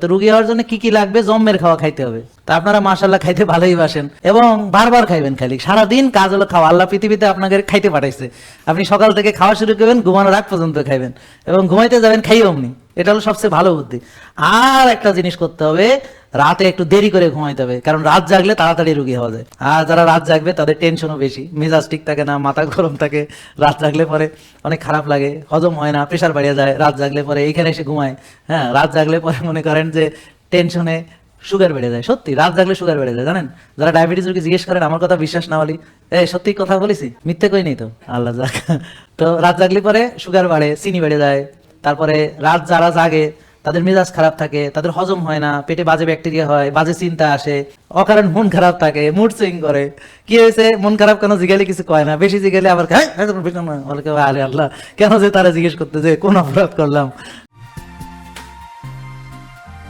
তো রোগী হওয়ার জন্য কি কি লাগবে? জম্মের খাওয়া খাইতে হবে। তা আপনারা মাশাআল্লাহ খাইতে ভালোই বাসেন এবং বারবার খাইবেন। খালি সারাদিন কাজ হলো খাওয়া। আল্লাহ পৃথিবীতে আপনাকে খাইতে পাঠাইছে, আপনি সকাল থেকে খাওয়া শুরু করবেন, ঘুমানোর আগ পর্যন্ত খাইবেন এবং ঘুমাইতে যাবেন খাইও অমনি। এটা হলো সবচেয়ে ভালো বুদ্ধি। আর একটা জিনিস করতে হবে, রাতে একটু দেরি করে ঘুমাইতে হবে, কারণ রাত জাগলে তাড়াতাড়ি রোগী হওয়া যায়। আর যারা রাত জাগবে তাদের টেনশনও বেশি, মেজাজ ঠিক থাকে না, মাথা গরম থাকে, রাত জাগলে পরে অনেক খারাপ লাগে, হজম হয় না, প্রেশার বাড়িয়ে যায়। রাত জাগলে পরে এইখানে এসে ঘুমায়, হ্যাঁ, রাত জাগলে পরে মনে করেন যে টেনশনে সুগার বেড়ে যায়। সত্যি রাত জাগলে সুগার বেড়ে যায়, জানেন? যারা ডায়াবেটিস রোগী জিজ্ঞেস করেন, আমার কথা বিশ্বাস না হলে, সত্যি কথা বলেছি, মিথ্যে কই নেই তো, আল্লাহ যাক। তো রাত জাগলে পরে সুগার বাড়ে, চিনি বেড়ে যায়। তারপরে রাত যারা জাগে তাদের মেজাজ খারাপ থাকে, তাদের হজম হয় না, পেটে বাজে ব্যাকটেরিয়া হয়, বাজে চিন্তা আসে, অকারণ মন খারাপ থাকে, মুড সুইং করে। কি হয়েছে, মন খারাপ কেন জিজ্ঞাসা কিছু কয় না, বেশি জিজ্ঞাসা আবার আরে আল্লাহ, কেন যে তারা জিজ্ঞেস করতে যে কোন অপরাধ করলাম।